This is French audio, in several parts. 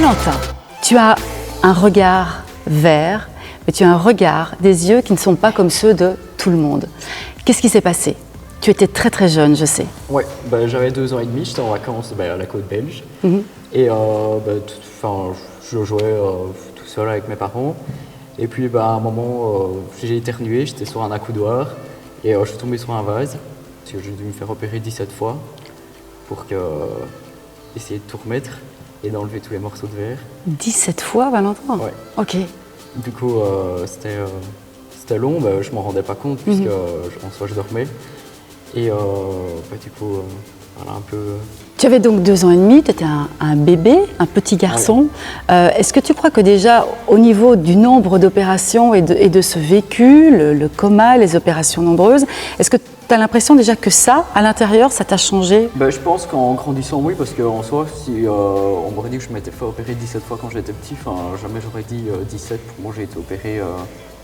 Valentin, tu as un regard vert, mais tu as un regard, des yeux qui ne sont pas comme ceux de tout le monde. Qu'est-ce qui s'est passé? Tu étais très très jeune, je sais. Ouais, j'avais 2 ans et demi, j'étais en vacances à la côte belge. Et je jouais tout seul avec mes parents. Et puis à un moment, j'ai éternué, j'étais sur un accoudoir et je suis tombé sur un vase. Parce que j'ai dû me faire opérer 17 fois pour essayer de tout remettre et d'enlever tous les morceaux de verre. 17 fois, Valentin? Ouais. Ok. Du coup, c'était long, je m'en rendais pas compte puisque en soi je dormais. Et du coup, voilà un peu. Tu avais donc 2 ans et demi, tu étais un bébé, un petit garçon. Ouais. Est-ce que tu crois que déjà, au niveau du nombre d'opérations et de ce vécu, le coma, les opérations nombreuses, est-ce que tu as l'impression déjà que ça, à l'intérieur, ça t'a changé? Je pense qu'en grandissant, oui, parce qu'en soi, si on m'aurait dit que je m'étais fait opérer 17 fois quand j'étais petit, jamais j'aurais dit 17. Pour moi, j'ai été opéré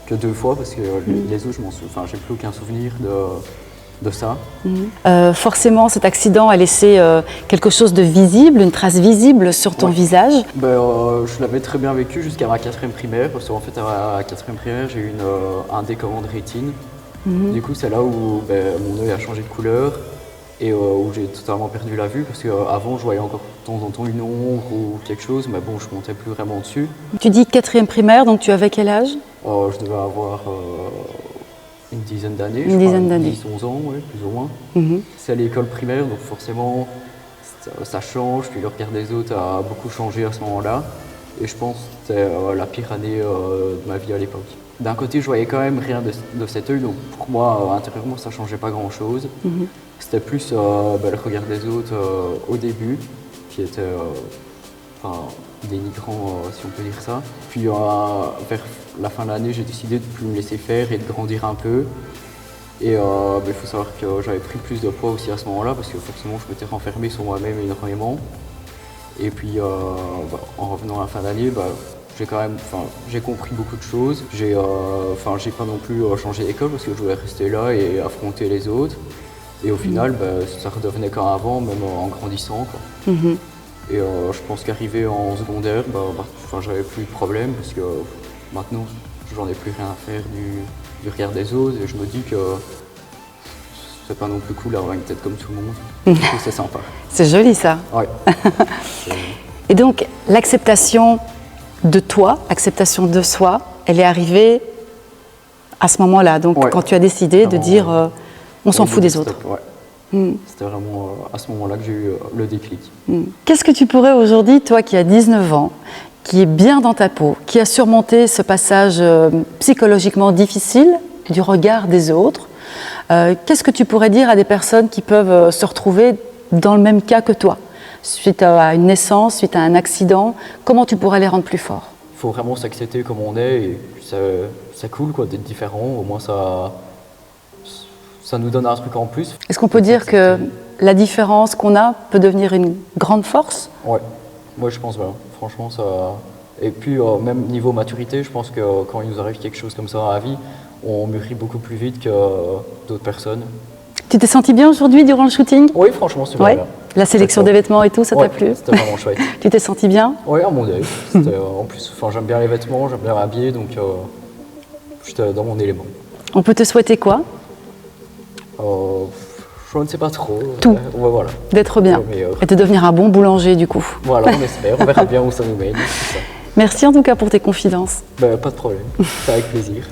que 2 fois parce que les autres, j'ai plus aucun souvenir de ça. Forcément, cet accident a laissé quelque chose de visible, une trace visible sur ton visage. Je l'avais très bien vécu jusqu'à ma 4e primaire, parce qu'en fait, à la 4e primaire, j'ai eu un décollement de rétine. Du coup, c'est là où mon œil a changé de couleur et où j'ai totalement perdu la vue, parce qu'avant, je voyais encore de temps en temps une ombre ou quelque chose, mais bon, je ne montais plus vraiment dessus. Tu dis 4e primaire, donc tu avais quel âge? Je devais avoir une dizaine d'années, je crois, 10-11 ans, ouais, plus ou moins. C'est à l'école primaire, donc forcément, ça change, puis le regard des autres a beaucoup changé à ce moment-là. Et je pense que c'était la pire année de ma vie à l'époque. D'un côté, je voyais quand même rien de cet œil, donc pour moi, intérieurement, ça ne changeait pas grand-chose. C'était plus le regard des autres au début, qui était dénigrant, si on peut dire ça. Puis vers la fin de l'année, j'ai décidé de ne plus me laisser faire et de grandir un peu. Et il faut savoir que j'avais pris plus de poids aussi à ce moment-là, parce que forcément, je m'étais renfermé sur moi-même énormément. Et puis, en revenant à la fin d'année, j'ai compris beaucoup de choses. J'ai pas non plus changé d'école parce que je voulais rester là et affronter les autres. Et au final, ça redevenait comme avant, même en grandissant, quoi. Et je pense qu'arrivé en secondaire, j'avais plus de problème parce que maintenant, j'en ai plus rien à faire du regard des autres. Et je me dis que c'est pas non plus cool d'avoir une tête comme tout le monde. Du coup, c'est sympa. C'est joli ça. Ouais. Et donc, l'acceptation de toi, l'acceptation de soi, elle est arrivée à ce moment-là. Donc, quand tu as décidé de dire on s'en fout des autres. C'était vraiment à ce moment-là que j'ai eu le déclic. Qu'est-ce que tu pourrais aujourd'hui, toi qui as 19 ans, qui est bien dans ta peau, qui a surmonté ce passage psychologiquement difficile du regard des autres, qu'est-ce que tu pourrais dire à des personnes qui peuvent se retrouver dans le même cas que toi, suite à une naissance, suite à un accident? Comment tu pourrais les rendre plus forts? Il faut vraiment s'accepter comme on est et c'est cool d'être différent, au moins ça nous donne un truc en plus. Est-ce qu'on peut dire que la différence qu'on a peut devenir une grande force? Ouais, moi je pense, franchement ça... Et puis même niveau maturité, je pense que quand il nous arrive quelque chose comme ça à la vie, on mûrit beaucoup plus vite que d'autres personnes. Tu t'es senti bien aujourd'hui durant le shooting? Oui, franchement, super bien. La sélection des vêtements et tout, ça t'a plu? C'était vraiment chouette. Tu t'es senti bien? Oui, à mon avis. En plus, j'aime bien les vêtements, j'aime bien m'habiller, donc j'étais dans mon élément. On peut te souhaiter quoi? Je ne sais pas trop. Tout. Voilà. D'être bien. Et de devenir un bon boulanger, du coup. Voilà, on espère. On verra bien où ça nous mène. Merci en tout cas pour tes confidences. Pas de problème. C'est avec plaisir.